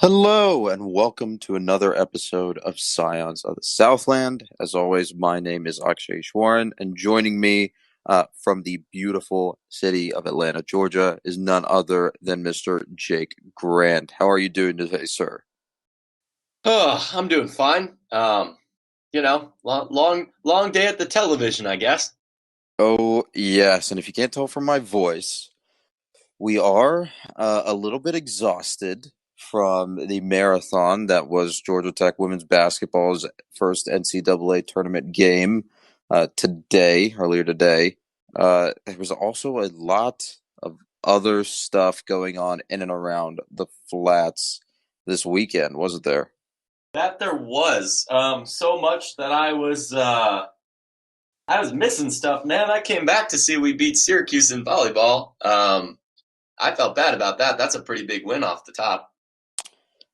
Hello and welcome to another episode of Scions of the Southland. As always, my name is Akshay and joining me from the beautiful city of Atlanta, Georgia, is none other than Mr. Jake Grant. How are you doing today, sir? Oh, I'm doing fine. Long day at the television, I guess. Oh, yes, and if you can't tell from my voice, we are a little bit exhausted from the marathon that was Georgia Tech women's basketball's first NCAA tournament game earlier today. There was also a lot of other stuff going on in and around the flats this weekend, wasn't there? That there was so much that I was missing stuff, man. I came back to see we beat Syracuse in volleyball. I felt bad about that. That's a pretty big win off the top.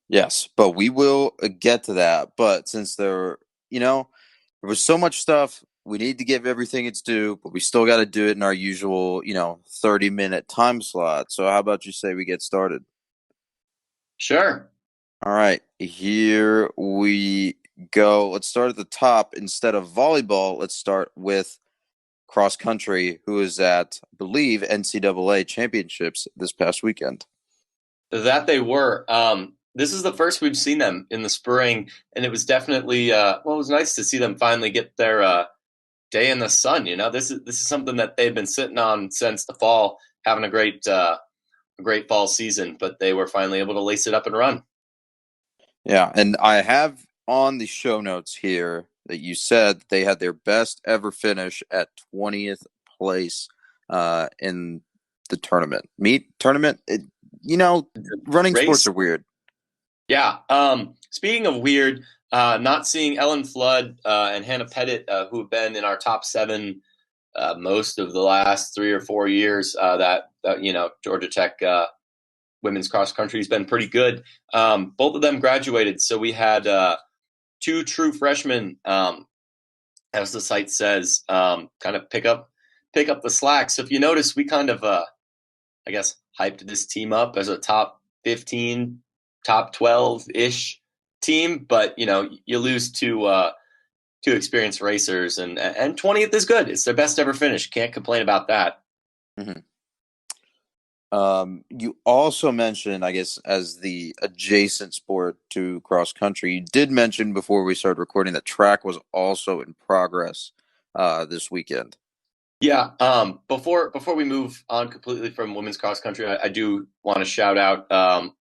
Yes, but we will get to that. But since there was so much stuff, we need to give everything its due, but we still got to do it in our usual, 30-minute time slot. So how about you say we get started? Sure. All right, here we go. Let's start at the top. Instead of volleyball, let's start with cross country, who is at, I believe, NCAA Championships this past weekend. That they were. This is the first we've seen them in the spring, and it was definitely it was nice to see them finally get their day in the sun. This is something that they've been sitting on since the fall, having a great fall season, but they were finally able to lace it up and run. Yeah, and I have on the show notes here that you said they had their best ever finish at 20th place in the tournament. Running sports Race. are weird. Yeah. Speaking of weird, not seeing Ellen Flood and Hannah Pettit, who have been in our top seven most of the last 3 or 4 years, that Georgia Tech women's cross country has been pretty good. Both of them graduated, so we had two true freshmen, as the site says, kind of pick up the slack. So if you notice, we kind of, I guess, hyped this team up as a top 15, top 12-ish team, but you lose two experienced racers, and 20th is good. It's their best ever finish. Can't complain about that. Mm-hmm. You also mentioned, I guess, as the adjacent sport to cross country, you did mention before we started recording that track was also in progress this weekend. Yeah. Before we move on completely from women's cross country, I do want to shout out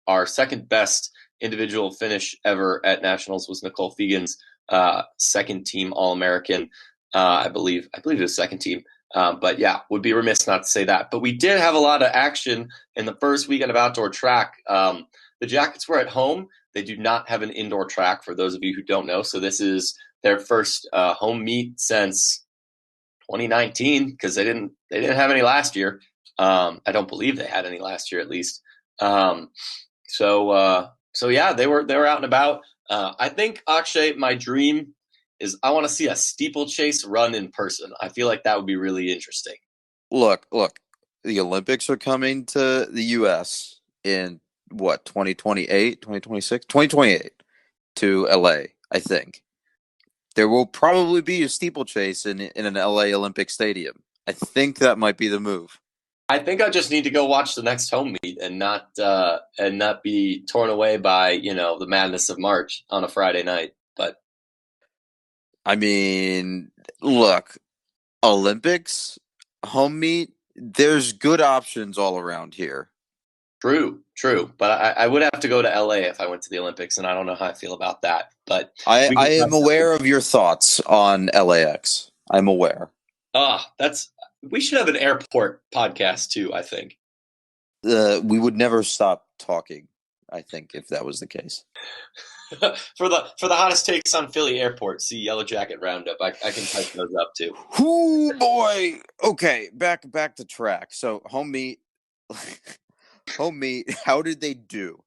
our second best individual finish ever at nationals was Nicole Fegan's second team All-American. I believe it was second team. But yeah, would be remiss not to say that. But we did have a lot of action in the first weekend of outdoor track. The Jackets were at home. They do not have an indoor track, for those of you who don't know. So this is their first home meet since 2019, because they didn't have any last year. I don't believe they had any last year, at least. So yeah, they were out and about. I think, Akshay, my dream is I want to see a steeplechase run in person. I feel like that would be really interesting. Look, the Olympics are coming to the US in what, 2028, 2026, 2028 to LA, I think. There will probably be a steeplechase in an LA Olympic stadium. I think that might be the move. I think I just need to go watch the next home meet and not be torn away by the madness of March on a Friday night. But I mean, look, Olympics, home meet, there's good options all around here. true. But I would have to go to LA if I went to the Olympics, and I don't know how I feel about that. But I am aware of your thoughts on LAX. I'm aware. We should have an airport podcast too, I think. We would never stop talking, I think, if that was the case. For the hottest takes on Philly Airport, see Yellow Jacket Roundup. I can type those up too. Ooh, boy. Okay, back to track. So home meet, home meet. How did they do?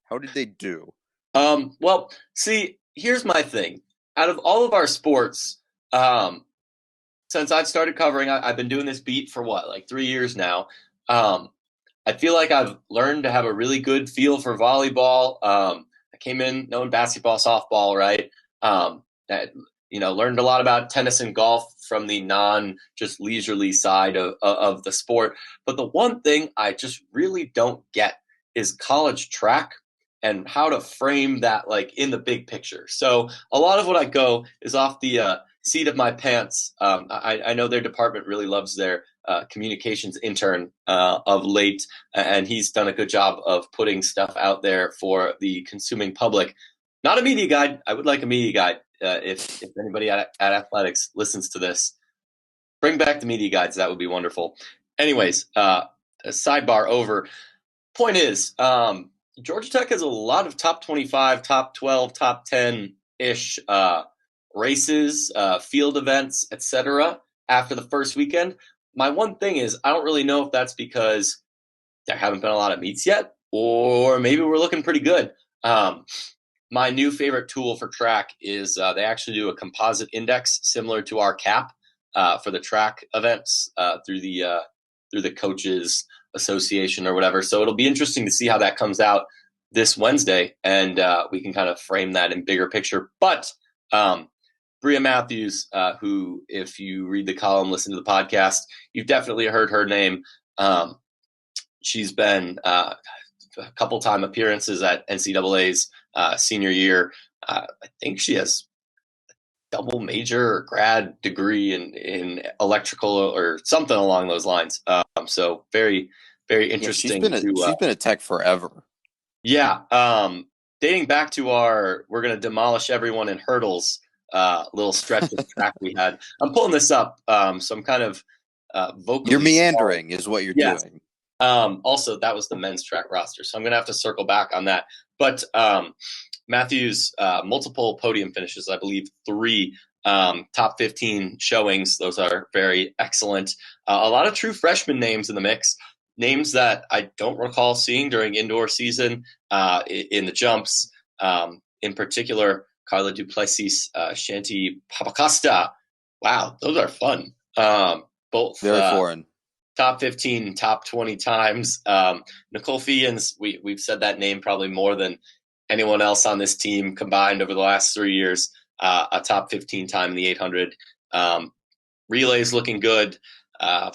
Well, see, here's my thing. Out of all of our sports, since I've started covering, I've been doing this beat for like 3 years now. I feel like I've learned to have a really good feel for volleyball. I came in knowing basketball, softball, right? That learned a lot about tennis and golf from the just leisurely side of the sport. But the one thing I just really don't get is college track and how to frame that like in the big picture. So a lot of what I go is off the seat of my pants. I know their department really loves their communications intern of late, and he's done a good job of putting stuff out there for the consuming public. Not a media guide. I would like a media guide. If anybody at athletics listens to this, bring back the media guides. That would be wonderful. Anyways, a sidebar over. Point is, Georgia Tech has a lot of top 25, top 12, top 10-ish races, field events, etc. after the first weekend. My one thing is, I don't really know if that's because there haven't been a lot of meets yet, or maybe we're looking pretty good. My new favorite tool for track is they actually do a composite index similar to our CAP for the track events through the coaches association or whatever. So it'll be interesting to see how that comes out this Wednesday, and we can kind of frame that in bigger picture. But Bria Matthews, who, if you read the column, listen to the podcast, you've definitely heard her name. She's been a couple-time appearances at NCAA's senior year. I think she has double major or grad degree in electrical or something along those lines. So very, very interesting. Yeah, she's been at Tech forever. Yeah. Dating back to we're going to demolish everyone in hurdles little stretch of track we had. I'm pulling this up. So I'm kind of vocally. You're meandering is what you're doing. Also, that was the men's track roster. So I'm going to have to circle back on that. But Matthews, multiple podium finishes, I believe 3 top 15 showings. Those are very excellent. A lot of true freshman names in the mix, names that I don't recall seeing during indoor season in the jumps. In particular, Carla Duplessis, Shanti Papacosta. Wow, those are fun. Both very foreign. Top 15, top 20 times. Nicole Fians, we've said that name probably more than anyone else on this team combined over the last 3 years. A top 15 time in the 800. Relays looking good. I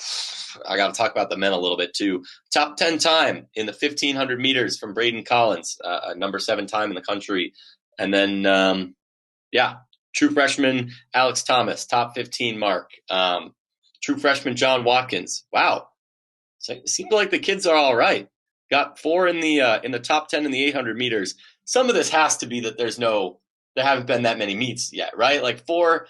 got to talk about the men a little bit too. Top 10 time in the 1500 meters from Braden Collins, number 7 time in the country. And then, true freshman Alex Thomas, top 15 mark. True freshman John Watkins. Wow. So it seems like the kids are all right. Got 4 in the top 10 in the 800 meters. Some of this has to be that there haven't been that many meets yet, right? Like four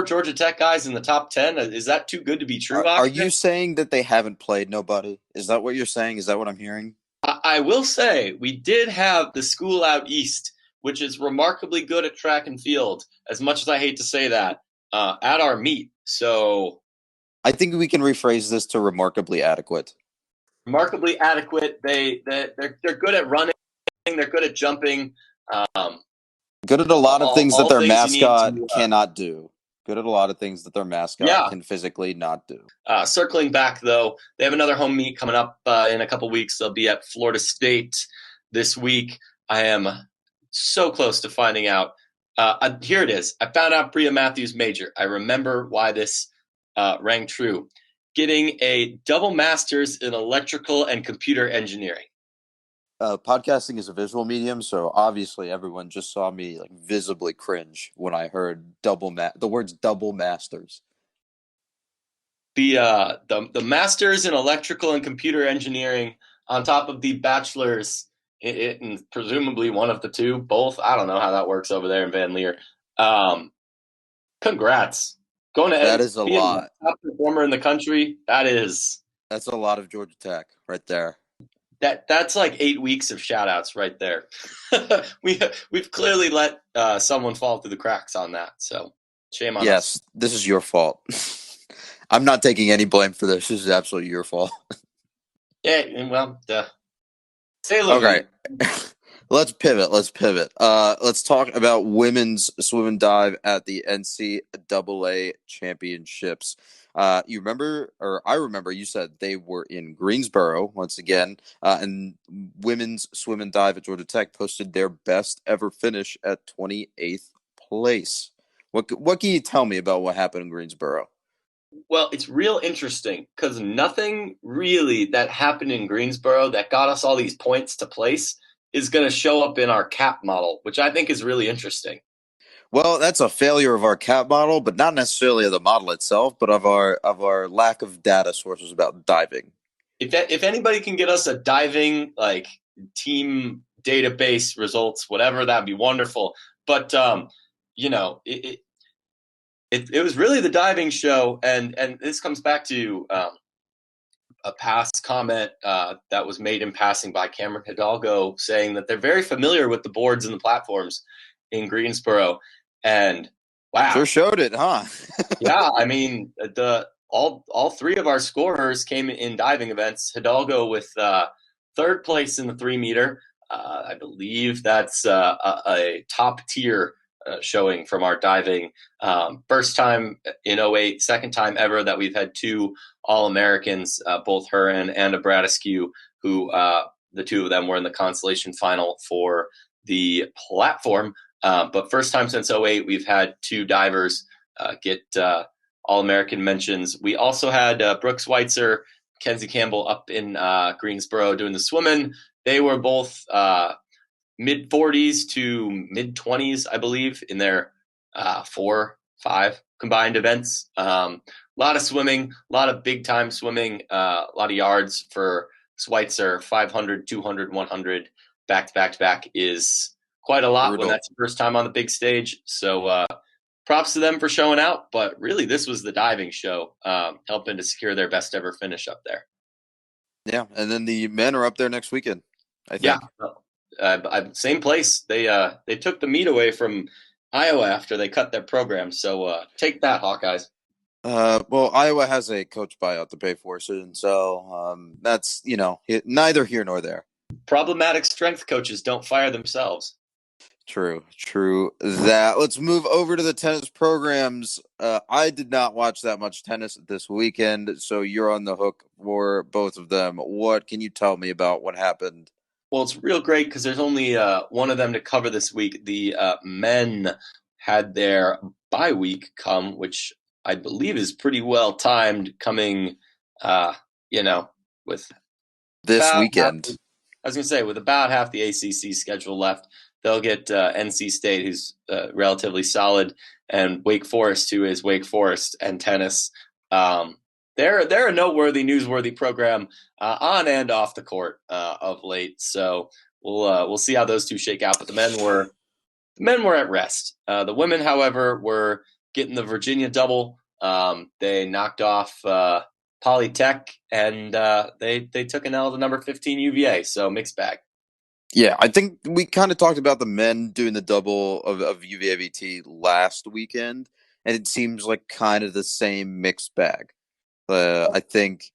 Georgia Tech guys in the top 10. Is that too good to be true? Are you saying that they haven't played nobody? Is that what you're saying? Is that what I'm hearing? I will say we did have the school out east, which is remarkably good at track and field, as much as I hate to say that, at our meet. So I think we can rephrase this to remarkably adequate. Remarkably adequate. They're good at running. They're good at jumping. Good at a lot of things that their mascot cannot do. Good at a lot of things that their mascot can physically not do. Circling back, though, they have another home meet coming up in a couple weeks. They'll be at Florida State this week. I am so close to finding out. Here it is. I found out Bria Matthews major. I remember why this rang true. Getting a double master's in electrical and computer engineering. Podcasting is a visual medium, so obviously everyone just saw me like visibly cringe when I heard the words double masters. The masters in electrical and computer engineering on top of the bachelor's in presumably one of the two, both. I don't know how that works over there in Van Leer. Congrats. Going to that is a lot. Top performer in the country. That's a lot of Georgia Tech right there. That's like 8 weeks of shout outs right there. We've clearly let someone fall through the cracks on that. So shame on us. Yes, this is your fault. I'm not taking any blame for this. This is absolutely your fault. Yeah, well, say okay. Let's pivot. Let's talk about women's swim and dive at the NCAA Championships. You remember, or I remember, you said they were in Greensboro once again, and women's swim and dive at Georgia Tech posted their best ever finish at 28th place. What can you tell me about what happened in Greensboro? Well, it's real interesting because nothing really that happened in Greensboro that got us all these points to place is going to show up in our cap model, which I think is really interesting. Well, that's a failure of our cap model, but not necessarily of the model itself, but of our lack of data sources about diving. If anybody can get us a diving like team database results, whatever, that'd be wonderful. But you know, it was really the diving show, and this comes back to a past comment that was made in passing by Cameron Hidalgo, saying that they're very familiar with the boards and the platforms in Greensboro, and wow, Sure showed it, huh? yeah, I mean the all three of our scorers came in diving events. Hidalgo with third place in the 3 meter. I believe that's a top tier showing from our diving. First time in '08, second time ever that we've had two All-Americans, both her and Anna Bradescu, who the two of them were in the consolation final for the platform. But first time since '08, we've had two divers get All-American mentions. We also had Brooke Schweitzer, Kenzie Campbell up in Greensboro doing the swimming. They were both mid 40s to mid 20s, I believe, in their 4-5 combined events. A lot of swimming, a lot of big time swimming, a lot of yards for Schweitzer. 500, 200, 100 back to back to back is quite a lot when that's your first time on the big stage. So props to them for showing out. But really, this was the diving show, helping to secure their best ever finish up there. Yeah, and then the men are up there next weekend, I think. Yeah, same place. They took the meat away from Iowa after they cut their program. So take that, Hawkeyes. Well, Iowa has a coach buyout to pay for soon, so that's neither here nor there. Problematic strength coaches don't fire themselves. True. That. Let's move over to the tennis programs. I did not watch that much tennis this weekend, so you're on the hook for both of them. What can you tell me about what happened? Well, it's real great because there's only one of them to cover this week. The men had their bye week come, which I believe is pretty well timed, coming, with this weekend. I was going to say, with about half the ACC schedule left, they'll get NC State, who's relatively solid, and Wake Forest, who is Wake Forest and tennis. They're a noteworthy, newsworthy program on and off the court of late. So we'll see how those two shake out. But the men were at rest. The women, however, were getting the Virginia double. They knocked off Polytech, and they took an L to number 15 UVA. So mixed bag. Yeah, I think we kind of talked about the men doing the double of UVA VT last weekend, and it seems like kind of the same mixed bag. I think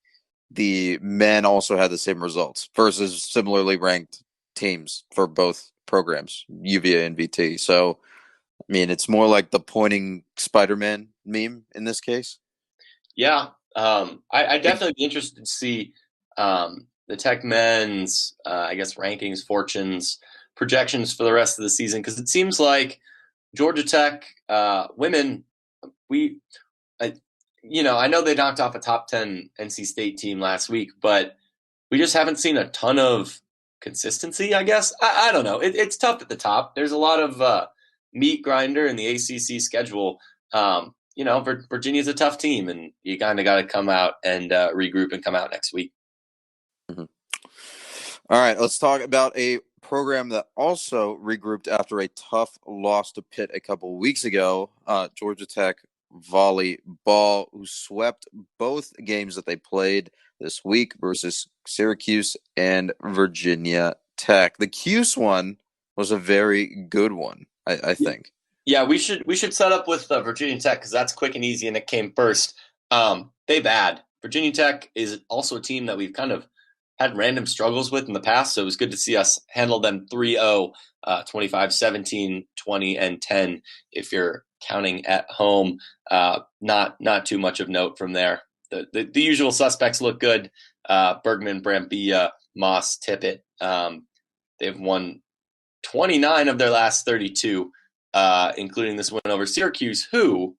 the men also had the same results versus similarly ranked teams for both programs, UVA and VT. So, I mean, it's more like the pointing Spider-Man meme in this case. Yeah, I definitely be interested to see the Tech men's, I guess, rankings, fortunes, projections for the rest of the season, because it seems like Georgia Tech women, I know they knocked off a top 10 NC State team last week, but we just haven't seen a ton of consistency, I guess. I don't know. It's tough at the top. There's a lot of meat grinder in the ACC schedule. Virginia's a tough team, and you kind of got to come out and regroup and come out next week. Mm-hmm. All right, let's talk about a program that also regrouped after a tough loss to Pitt a couple weeks ago. Georgia Tech Volleyball, who swept both games that they played this week versus Syracuse and Virginia Tech. The Cuse one was a very good one, I think. Yeah, we should set up with Virginia Tech because that's quick and easy, and it came first. They bad. Virginia Tech is also a team that we've kind of had random struggles with in the past, so it was good to see us handle them 3-0, 25-17, 20, and 10 if you're counting at home. Not too much of note from there. The usual suspects look good. Bergman, Brambilla, Moss, Tippett. They've won 29 of their last 32, including this win over Syracuse, who,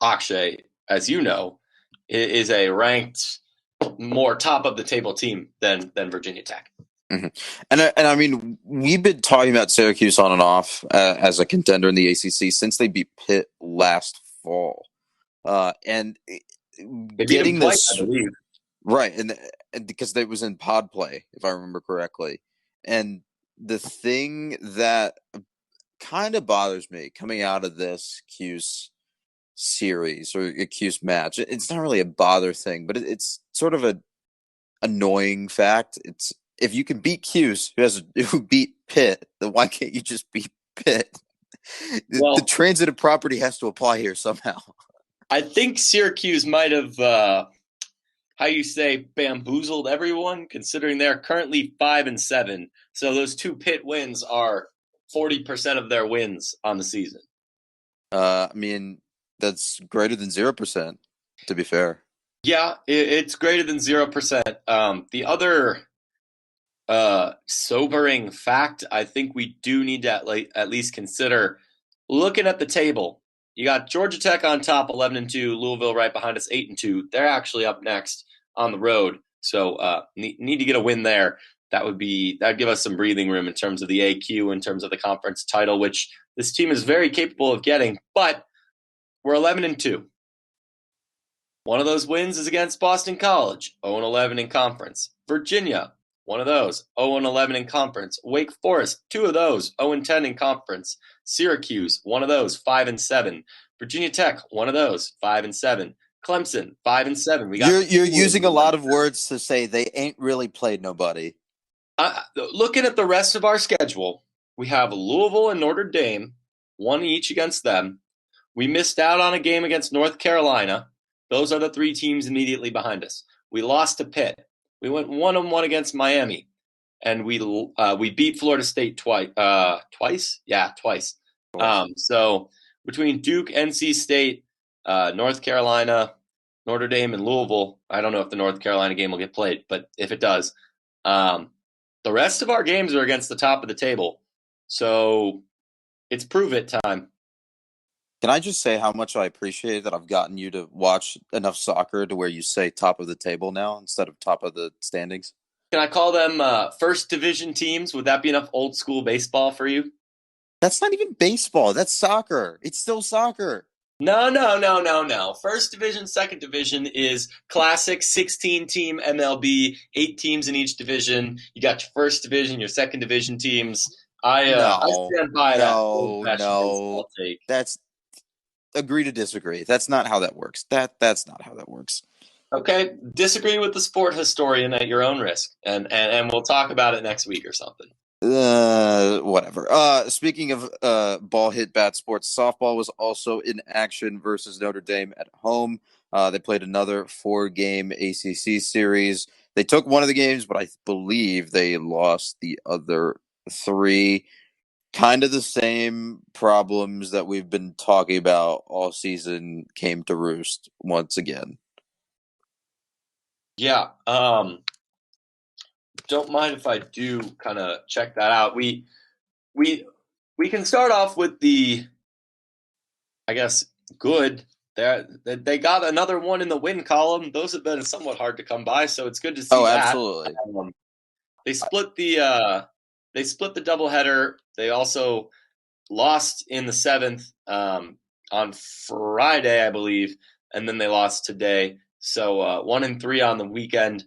Akshay, as you know, is a ranked more top of the table team than Virginia Tech. Mm-hmm. And I mean, we've been talking about Syracuse on and off as a contender in the ACC since they beat Pitt last fall, and They beat getting them twice, this I believe. right, and because they was in pod play, if I remember correctly, and the thing that kind of bothers me coming out of this Cuse series or a Cuse match, it's not really a bother thing, but it's sort of a annoying fact. It's if you can beat Cuse, who beat Pitt, then why can't you just beat Pitt? The transitive property has to apply here somehow. I think Syracuse might have, bamboozled everyone, considering they're currently 5-7. So those 2 Pitt wins are 40% of their wins on the season. I mean, that's greater than 0%, to be fair. Yeah, it's greater than 0%. The other sobering fact I think we do need to at least consider, looking at the table, you got Georgia Tech on top, 11-2, Louisville right behind us, 8-2. They're actually up next on the road, so need to get a win there. That'd give us some breathing room in terms of the AQ, in terms of the conference title, which this team is very capable of getting. But we're 11-2. One of those wins is against Boston College, 0-11 in conference. Virginia, one of those, 0-11 in conference. Wake Forest, 2 of those, 0-10 in conference. Syracuse, one of those, 5-7. Virginia Tech, one of those, 5-7. Clemson, 5-7. You're using a lot of words to say they ain't really played nobody. Looking at the rest of our schedule, we have Louisville and Notre Dame, 1 each against them. We missed out on a game against North Carolina. Those are the 3 teams immediately behind us. We lost to Pitt. We went 1-1 against Miami, and we beat Florida State twice. Twice. So between Duke, NC State, North Carolina, Notre Dame, and Louisville, I don't know if the North Carolina game will get played, but if it does, the rest of our games are against the top of the table. So it's prove it time. Can I just say how much I appreciate that I've gotten you to watch enough soccer to where you say top of the table now instead of top of the standings? Can I call them first division teams? Would that be enough old school baseball for you? That's not even baseball. That's soccer. It's still soccer. No. First division, second division is classic 16-team MLB, 8 teams in each division. You got your first division, your second division teams. I stand by that old-fashioned baseball take. That's agree to disagree. That's not how that works. That's not how that works. Okay, disagree with the sport historian at your own risk, and we'll talk about it next week or something. Whatever. Speaking of ball hit bat sports, softball was also in action versus Notre Dame at home. They played another 4-game ACC series. They took one of the games, but I believe they lost the other 3. Kind of the same problems that we've been talking about all season came to roost once again. Yeah. Don't mind if I do kind of check that out. We can start off with the, I guess, good. They got another one in the win column. Those have been somewhat hard to come by, so it's good to see that. Absolutely. They split the doubleheader. They also lost in the 7th on Friday, I believe, and then they lost today. So 1-3 on the weekend.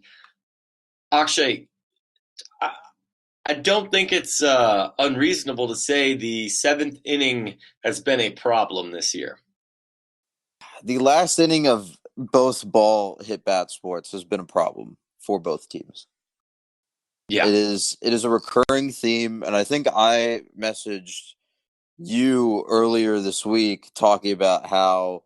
Akshay, I don't think it's unreasonable to say the 7th inning has been a problem this year. The last inning of both ball hit bat sports has been a problem for both teams. Yeah. It is a recurring theme, and I think I messaged you earlier this week talking about how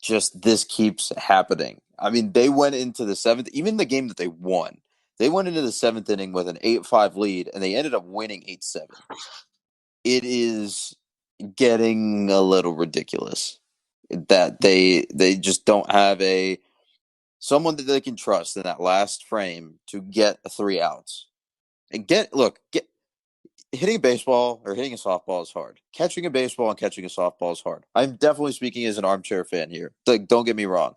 just this keeps happening. I mean, they went into the 7th, even the game that they won, they went into the 7th inning with an 8-5 lead, and they ended up winning 8-7. It is getting a little ridiculous. That they just don't have someone that they can trust in that last frame to get 3 outs. And hitting a baseball or hitting a softball is hard. Catching a baseball and catching a softball is hard. I'm definitely speaking as an armchair fan here. Like, don't get me wrong,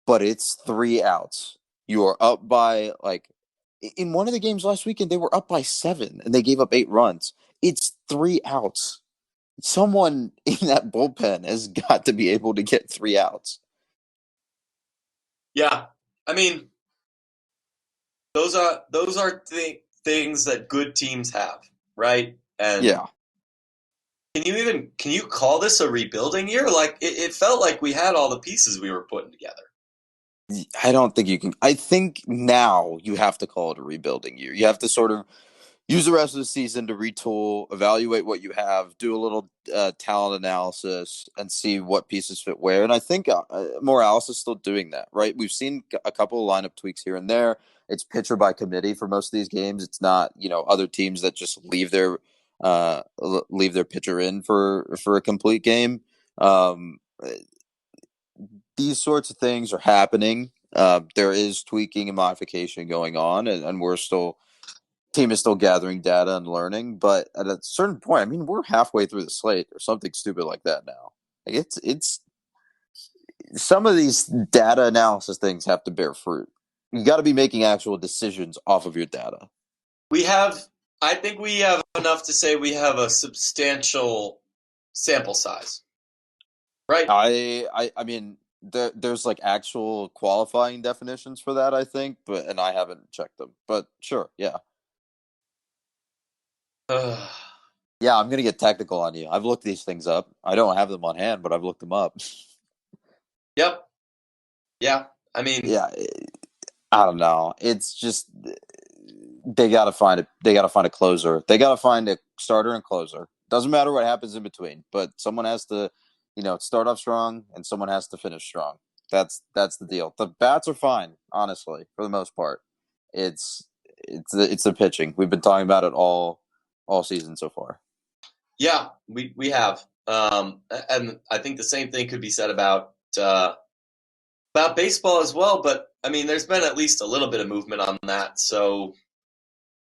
but it's 3 outs. You are up by in one of the games last weekend, they were up by 7 and they gave up 8 runs. It's 3 outs. Someone in that bullpen has got to be able to get 3 outs. Yeah, I mean, those are things that good teams have, right? And Yeah. can you call this a rebuilding year? Like it felt like we had all the pieces we were putting together. I don't think you can. I think now you have to call it a rebuilding year. You have to sort of use the rest of the season to retool, evaluate what you have, do a little talent analysis, and see what pieces fit where. And I think Morales is still doing that, right? We've seen a couple of lineup tweaks here and there. It's pitcher by committee for most of these games. It's not, other teams that just leave their pitcher in for a complete game. These sorts of things are happening. There is tweaking and modification going on, and we're still team is still gathering data and learning. But at a certain point, I mean, we're halfway through the slate or something stupid like that now. Like it's some of these data analysis things have to bear fruit. You got to be making actual decisions off of your data. I think we have enough to say we have a substantial sample size, right? I mean, there's like actual qualifying definitions for that, I think, and I haven't checked them. But sure, yeah. Yeah, I'm gonna get technical on you. I've looked these things up. I don't have them on hand, but I've looked them up. Yep. Yeah. I mean, Yeah, I don't know. It's just they gotta find it. They gotta find a closer. They gotta find a starter and closer. Doesn't matter what happens in between, but someone has to, start off strong, and someone has to finish strong. That's the deal. The bats are fine, honestly, for the most part. It's the pitching. We've been talking about it all season so far. yeah, we have, and I think the same thing could be said about baseball as well. But I mean, there's been at least a little bit of movement on that. So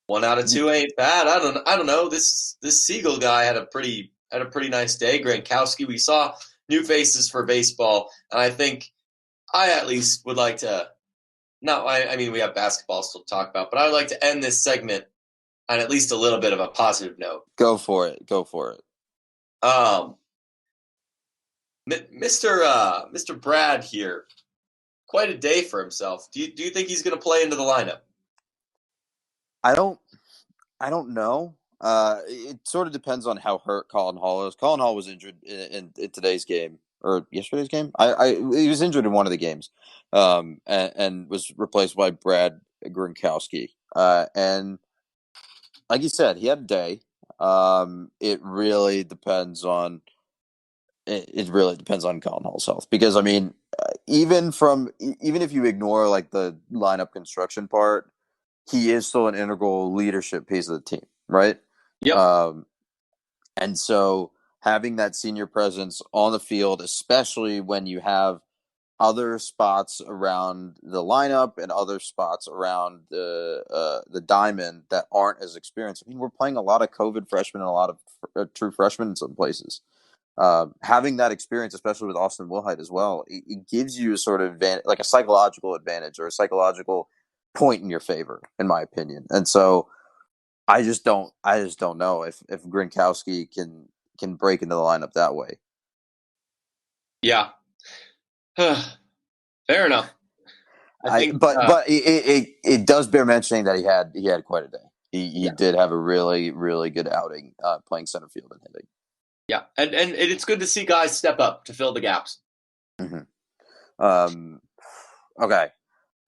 1 out of 2 ain't bad. I don't know. This Siegel guy had a pretty nice day. Gronkowski. We saw new faces for baseball, and I think I at least would like to. No, I mean we have basketball still to talk about, but I would like to end this segment on at least a little bit of a positive note. Go for it. Go for it. Mr. Brad here, quite a day for himself. Do you think he's going to play into the lineup? I don't know. It sort of depends on how hurt Colin Hall is. Colin Hall was injured in today's game or yesterday's game. He was injured in one of the games, and was replaced by Brad Gronkowski. And like you said, he had a day. It really depends on Colin Hall's health because I mean, even if you ignore like the lineup construction part, he is still an integral leadership piece of the team, right? Yep. And so having that senior presence on the field, especially when you have other spots around the lineup and other spots around the diamond that aren't as experienced. I mean, we're playing a lot of COVID freshmen and a lot of true freshmen in some places. Having that experience, especially with Austin Wilhite as well, it gives you a sort of like a psychological advantage or a psychological point in your favor, in my opinion. And so I just don't know if Gronkowski can break into the lineup that way. Yeah. Fair enough. I think, but it does bear mentioning that he had quite a day. He did have a really, really good outing playing center field and hitting. Yeah, and it's good to see guys step up to fill the gaps. Mm-hmm. Okay,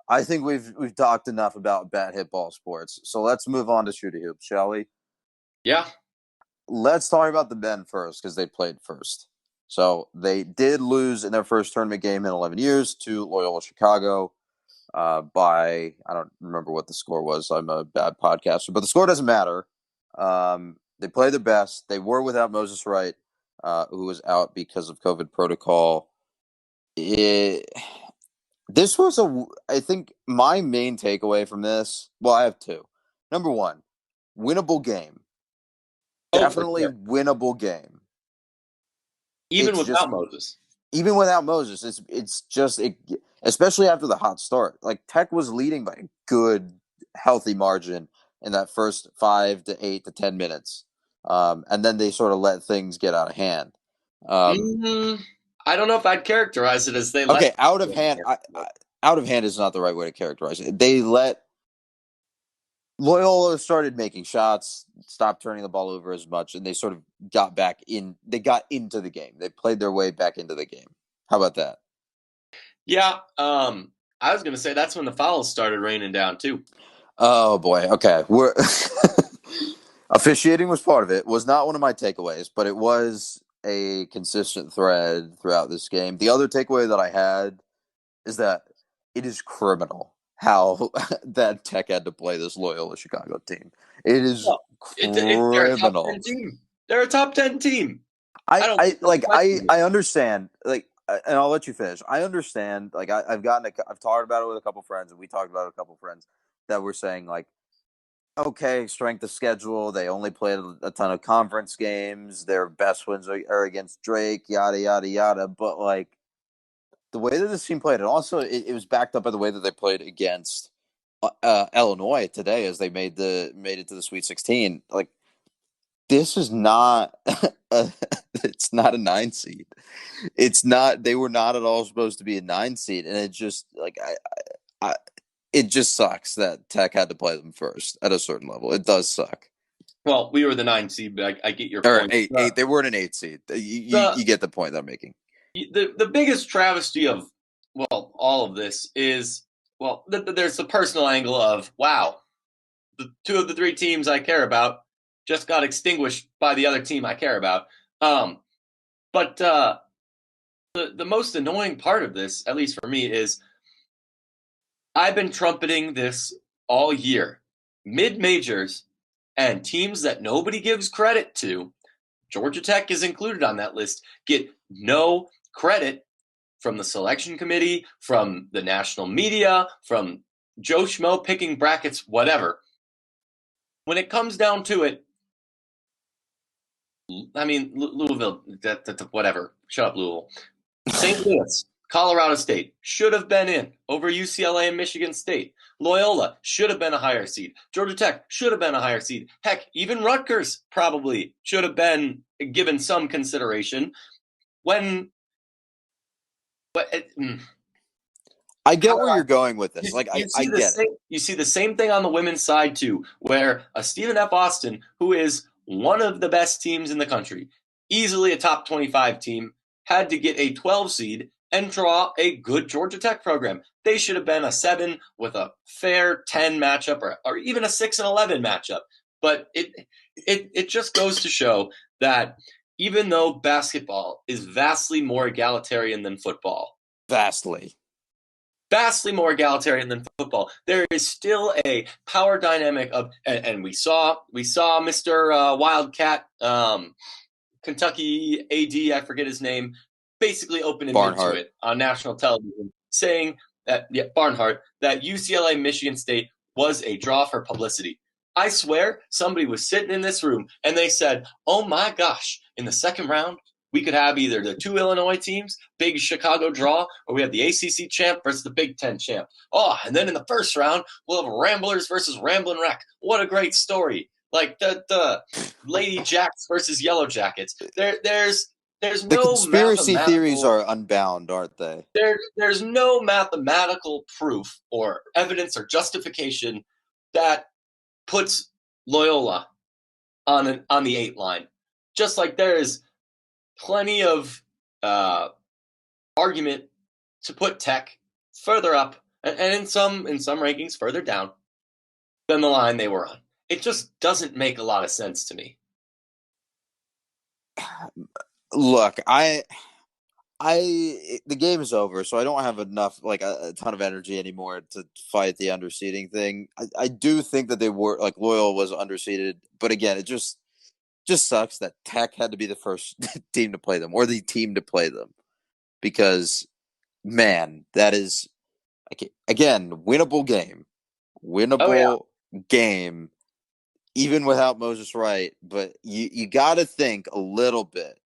I think we've talked enough about bat hit ball sports, so let's move on to shooty hoops, shall we? Yeah. Let's talk about the men first because they played first. So they did lose in their first tournament game in 11 years to Loyola-Chicago by, I don't remember what the score was. I'm a bad podcaster, but the score doesn't matter. They played their best. They were without Moses Wright. who was out because of COVID protocol. This was I think my main takeaway from this, well, I have two. Number one, winnable game. Oh, for Definitely sure. winnable game. Even It's just, without Moses. even without Moses, it's just, especially after the hot start. Like, Tech was leading by a good, healthy margin in that first 5 to 8 to 10 minutes. And then they sort of let things get out of hand. I don't know if I'd characterize it as they Okay, let. out of hand. Out of hand is not the right way to characterize it. They let Loyola started making shots, stopped turning the ball over as much, and they sort of got back in. They got into the game. They played their way back into the game. How about that? Yeah, I was going to say that's when the fouls started raining down too. Oh boy. Okay, we're officiating was part of it. Was not one of my takeaways, but it was a consistent thread throughout this game. The other takeaway that I had is that it is criminal how that Tech had to play this Loyola-Chicago team. It is Well, they're a top 10 criminal. team. They're a top 10 team. I I, don't I think there's a like question. I understand, like, and I'll let you finish. I understand, like, I've talked about it with a couple friends, and we talked about it with a couple friends that were saying, like, okay, strength of schedule. They only played a ton of conference games. Their best wins are against Drake, yada yada yada. But, like, the way that this team played, and also it was backed up by the way that they played against Illinois today, as they made it to the Sweet 16. Like, this is not it's not a 9 seed. It's not. They were not at all supposed to be a 9 seed, and it just, like, I it just sucks that Tech had to play them first at a certain level. It does suck. Well, we were the 9 seed, but I get your Or point. eight. They weren't an 8 seed. The You get the point that I'm making. the biggest travesty of all of this is there's the personal angle of wow, the two of the three teams I care about just got extinguished by the other team I care about. But the most annoying part of this, at least for me, is I've been trumpeting this all year. Mid majors and teams that nobody gives credit to, Georgia Tech is included on that list, get no credit from the selection committee, from the national media, from Joe Schmo picking brackets, whatever. When it comes down to it, I mean, Louisville, whatever. Shut up, Louisville. St. Louis, Colorado State should have been in over UCLA and Michigan State. Loyola should have been a higher seed. Georgia Tech should have been a higher seed. Heck, even Rutgers probably should have been given some consideration. I get where you're going with this. Like, I get it. You see the same thing on the women's side too, where a Stephen F. Austin, who is one of the best teams in the country, easily a top 25 team, had to get a 12 seed and draw a good Georgia Tech program. They should have been a 7 with a fair 10 matchup, or even a 6 and 11 matchup. But it just goes to show that even though basketball is vastly more egalitarian than football, Vastly. more egalitarian than football, there is still a power dynamic of, and we saw Mr. Wildcat, Kentucky AD, I forget his name, basically open admit to it on national television, saying that Barnhart, that UCLA Michigan State was a draw for publicity. I swear somebody was sitting in this room and they said, oh my gosh, in the second round, we could have either the two Illinois teams, big Chicago draw, or we have the ACC champ versus the Big Ten champ. Oh, and then in the first round, we'll have Ramblers versus Ramblin' Wreck. What a great story. Like the Lady Jacks versus Yellow Jackets. There's The no conspiracy theories mathematical are unbound, aren't they? there's no mathematical proof or evidence or justification that puts Loyola on the 8 line. Just like there is plenty of argument to put Tech further up and in some rankings further down than the line they were on. It just doesn't make a lot of sense to me. Look, the game is over, so I don't have enough, like, a ton of energy anymore to fight the underseeding thing. I do think that they were, like, Loyola was underseeded, but again, it just just sucks that Tech had to be the first team to play them or the team to play them because, man, that is, again, winnable game. Oh yeah. Winnable game, even without Moses Wright. But you got to think a little bit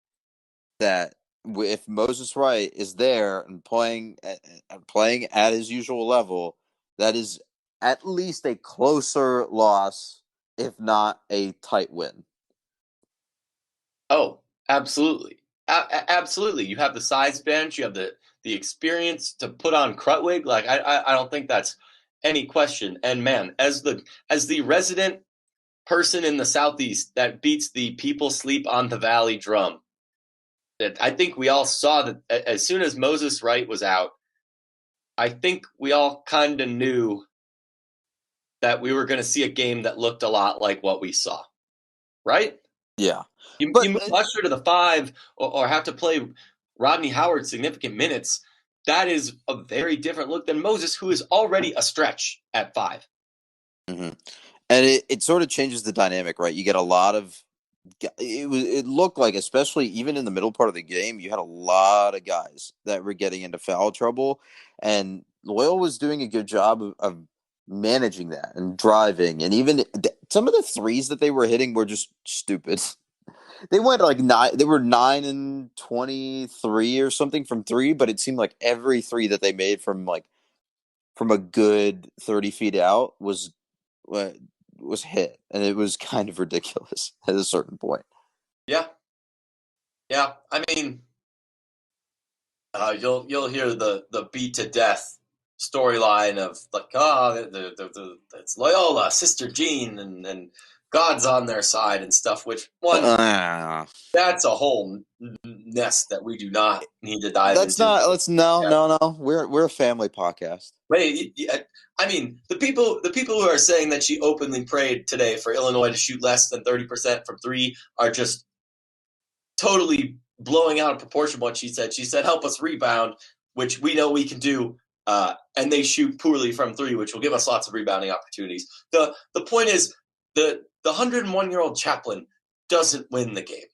that if Moses Wright is there and playing at his usual level, that is at least a closer loss, if not a tight win. Oh, absolutely. Absolutely. You have the size bench, you have the experience to put on Krutwig. Like I don't think that's any question. And man, as the resident person in the Southeast that beats the people sleep on the valley drum, that I think we all saw that as soon as Moses Wright was out, I think we all kind of knew that we were going to see a game that looked a lot like what we saw, right? Yeah, You but move Usher to the five or have to play Rodney Howard significant minutes. That is a very different look than Moses, who is already a stretch at five. mm-hmm. And it sort of changes the dynamic, right? You get a lot of it looked like, especially even in the middle part of the game, you had a lot of guys that were getting into foul trouble, and Loyola was doing a good job of managing that and driving, and even some of the threes that they were hitting were just stupid. They went like nine. They were 9 and 23 or something from three, but it seemed like every three that they made from a good 30 feet out was hit, and it was kind of ridiculous at a certain point. Yeah, yeah. I mean, you'll hear the beat to death storyline of like, oh, it's Loyola, Sister Jean, and God's on their side and stuff. Which one? Uh, That's a whole nest that we do not need to dive that's into. not. Let's no. We're a family podcast. Wait, I mean, the people who are saying that she openly prayed today for Illinois to shoot less than 30% from three are just totally blowing out of proportion what she said. She said, "Help us rebound," which we know we can do, and they shoot poorly from three, which will give us lots of rebounding opportunities. The point is, the 101-year-old chaplain doesn't win the game.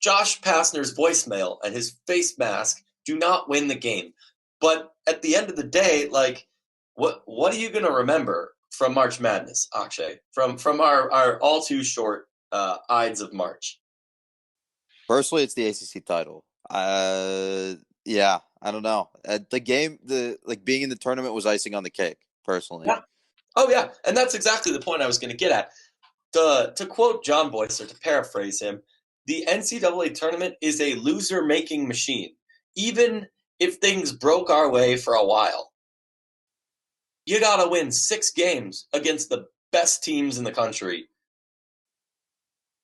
Josh Pastner's voicemail and his face mask do not win the game. But at the end of the day, like, what are you going to remember from March Madness, Akshay? From our all too short Ides of March? Personally, it's the ACC title. Yeah, I don't know. The game, the like being in the tournament was icing on the cake. Personally, Yeah. Oh yeah, and that's exactly the point I was going to get at. To quote John Boyce, or to paraphrase him, the NCAA tournament is a loser-making machine. Even if things broke our way for a while, you got to win 6 games against the best teams in the country.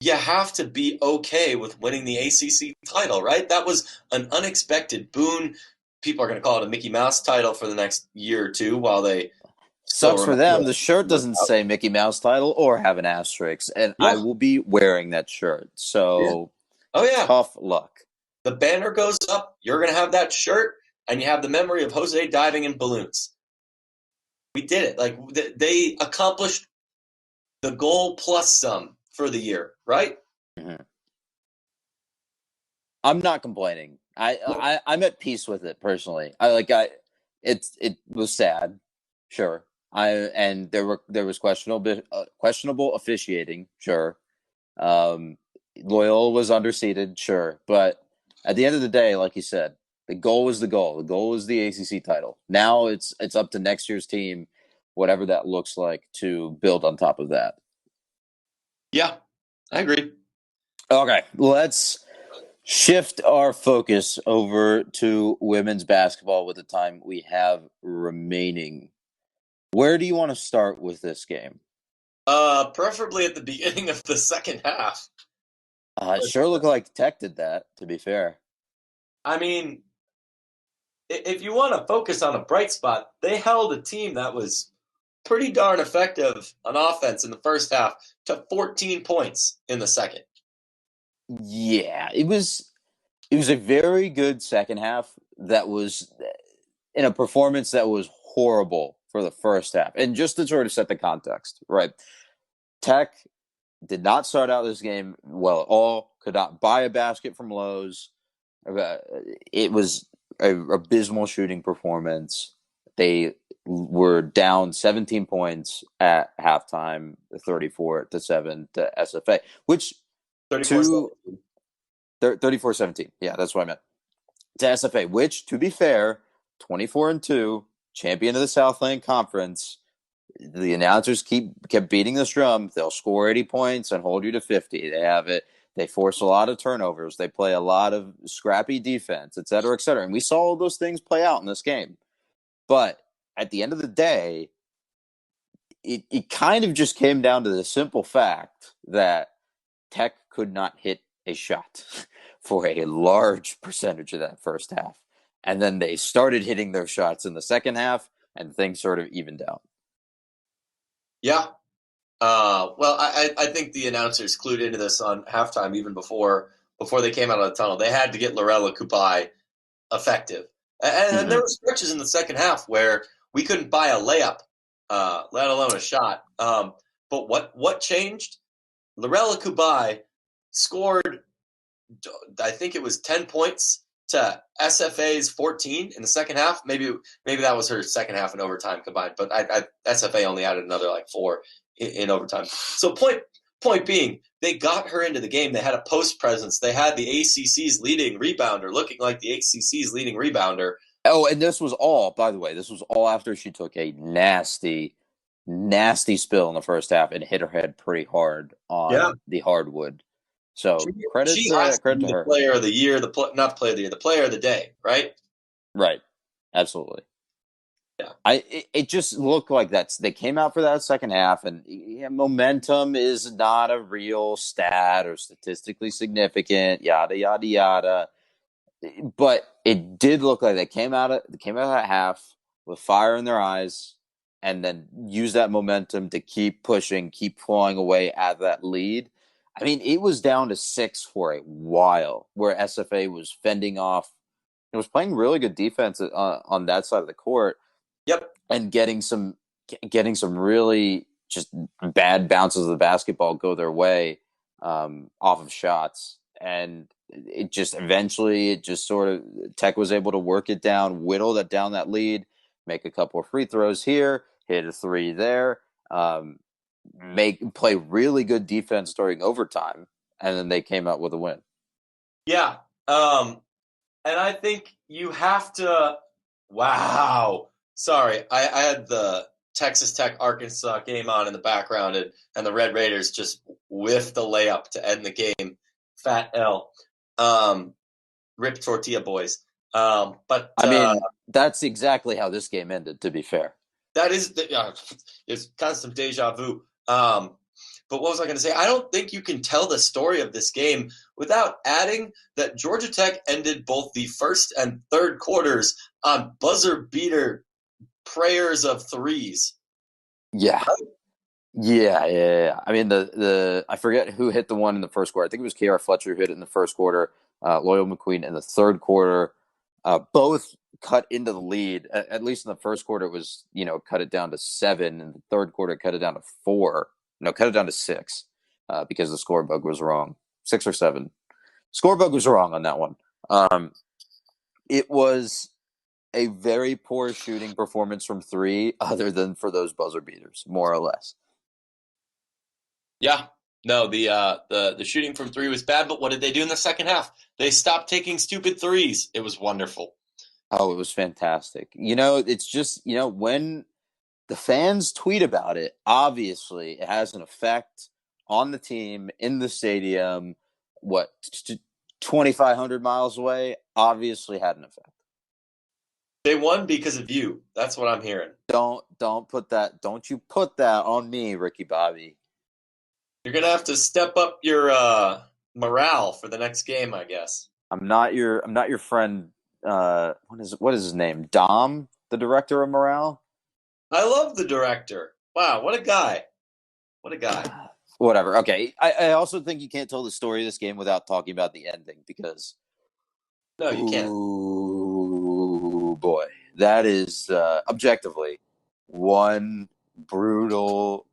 You have to be okay with winning the ACC title, right? That was an unexpected boon. People are going to call it a Mickey Mouse title for the next year or two while they still sucks for remember them. The shirt it. doesn't say Mickey Mouse title or have an asterisk, and I Yeah, will be wearing that shirt. yeah. So Oh yeah. tough luck. The banner goes up, you're going to have that shirt, and you have the memory of Jose diving in balloons. We did it. Like, they accomplished the goal plus some for the year, right? Mm-hmm. I'm not complaining. I'm at peace with it personally. It was sad, sure. And there was questionable officiating, sure. Um, Loyola was underseeded, sure, but at the end of the day, like you said, the goal was the goal. The goal was the ACC title. Now it's up to next year's team, whatever that looks like, to build on top of that. Yeah, I agree. Okay, let's shift our focus over to women's basketball with the time we have remaining. Where do you want to start with this game? Preferably at the beginning of the second half. It sure looked like Tech did that, to be fair. I mean, if you want to focus on a bright spot, they held a team that was pretty darn effective on offense in the first half to 14 points in the second. Yeah, it was a very good second half that was in a performance that was horrible for the first half. And just to sort of set the context, right? Tech did not start out this game well at all. Could not buy a basket from Lowe's. It was an abysmal shooting performance. They were down 17 points at halftime, 34-7 to SFA, which 34-17. 34-17. Yeah, that's what I meant. To SFA, which, to be fair, 24-2, champion of the Southland Conference. The announcers kept beating this drum. They'll score 80 points and hold you to 50. They have it. They force a lot of turnovers. They play a lot of scrappy defense, et cetera, et cetera. And we saw all those things play out in this game. But at the end of the day, it kind of just came down to the simple fact that Tech could not hit a shot for a large percentage of that first half. And then they started hitting their shots in the second half, and things sort of evened out. Yeah. Well, I think the announcers clued into this on halftime even before they came out of the tunnel. They had to get Loyola-Chicago effective. And there were stretches in the second half where we couldn't buy a layup, let alone a shot. But what changed? Loyola-Chicago scored, I think it was 10 points to SFA's 14 in the second half. Maybe that was her second half in overtime combined, but SFA only added another like 4 in overtime. So point being, they got her into the game. They had a post presence. They had the ACC's leading rebounder, looking like the ACC's leading rebounder. Oh, and this was all, by the way, after she took a nasty, nasty spill in the first half and hit her head pretty hard on the hardwood. So credit to her. The player of the year, not the player of the year, the player of the day, right? Right. Absolutely. Yeah. It just looked like they came out for that second half, and momentum is not a real stat or statistically significant, yada yada yada. But it did look like they came out of that half with fire in their eyes, and then used that momentum to keep pushing, keep clawing away at that lead. I mean, it was down to 6 for a while, where SFA was fending off. It was playing really good defense on that side of the court. Yep. And getting some really just bad bounces of the basketball go their way off of shots. And it just sort of Tech was able to work it down, whittle down that lead, make a couple of free throws here, hit a 3 there, play really good defense during overtime, and then they came out with a win. Yeah. And I think you have to wow. Sorry, I had the Texas Tech Arkansas game on in the background, and the Red Raiders just whiffed the layup to end the game. Fat L. Rip Tortilla boys. But I mean, that's exactly how this game ended, to be fair. That is it's kind of some deja vu. But what was I going to say? I don't think you can tell the story of this game without adding that Georgia Tech ended both the first and third quarters on buzzer beater prayers of threes. Yeah. Yeah. I mean, I forget who hit the one in the first quarter. I think it was K.R. Fletcher who hit it in the first quarter, Loyal McQueen in the third quarter. Both cut into the lead. At least in the first quarter, it was, cut it down to 7. In the third quarter, cut it down to 4. No, cut it down to 6 because the score bug was wrong. 6 or 7. Score bug was wrong on that one. It was a very poor shooting performance from 3, other than for those buzzer beaters, more or less. Yeah. No, the shooting from 3 was bad, but what did they do in the second half? They stopped taking stupid threes. It was wonderful. Oh, it was fantastic. It's just, when the fans tweet about it, obviously it has an effect on the team in the stadium. 2,500 miles away, obviously had an effect. They won because of you. That's what I'm hearing. Don't you put that on me, Ricky Bobby. You're gonna have to step up your morale for the next game, I guess. I'm not your friend. What is his name? Dom, the director of morale. I love the director. Wow, what a guy! What a guy. Whatever. Okay. I also think you can't tell the story of this game without talking about the ending, because no, you can't. Ooh, boy, that is objectively one brutal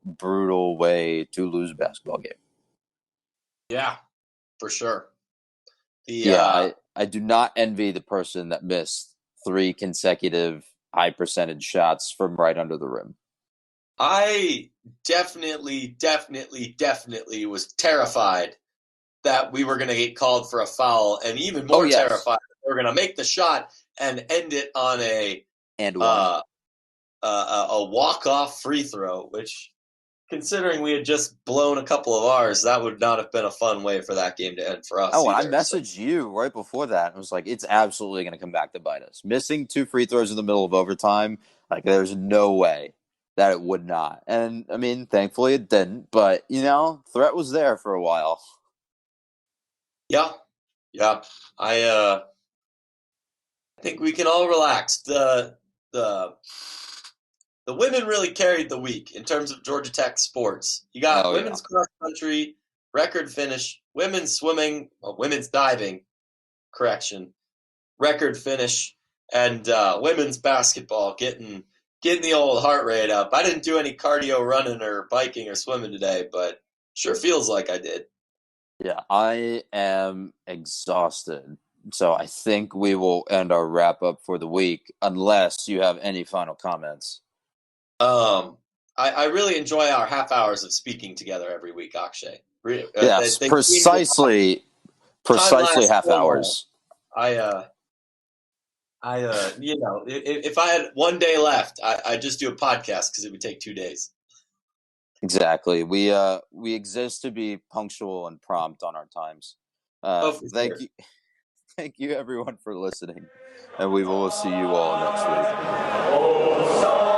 way to lose a basketball game. Yeah, for sure. The Yeah, I do not envy the person that missed 3 consecutive high percentage shots from right under the rim. I definitely was terrified that we were going to get called for a foul, and even Oh more yes, terrified that we were going to make the shot and end it on and one. uh, a walk-off free throw, which, considering we had just blown a couple of ours, that would not have been a fun way for that game to end for us Oh, and I either. So, messaged you right before that. I was like, it's absolutely going to come back to bite us. Missing 2 free throws in the middle of overtime, like, there's no way that it would not. And, I mean, thankfully it didn't. But, threat was there for a while. yeah, yeah. I think we can all relax. The the women really carried the week in terms of Georgia Tech sports. You got Oh, yeah. women's cross country record finish, women's swimming, women's diving, correction, record finish, and women's basketball getting the old heart rate up. I didn't do any cardio running or biking or swimming today, but sure feels like I did. Yeah, I am exhausted. So I think we will end our wrap up for the week, unless you have any final comments. Um, I really enjoy our half hours of speaking together every week, Akshay. Yes, They seem to time precisely lasts half so long. hours. If I had one day left, I'd just do a podcast because it would take 2 days. Exactly. We exist to be punctual and prompt on our times. Oh, for Thank sure. you, thank you everyone for listening, and we will see you all next week.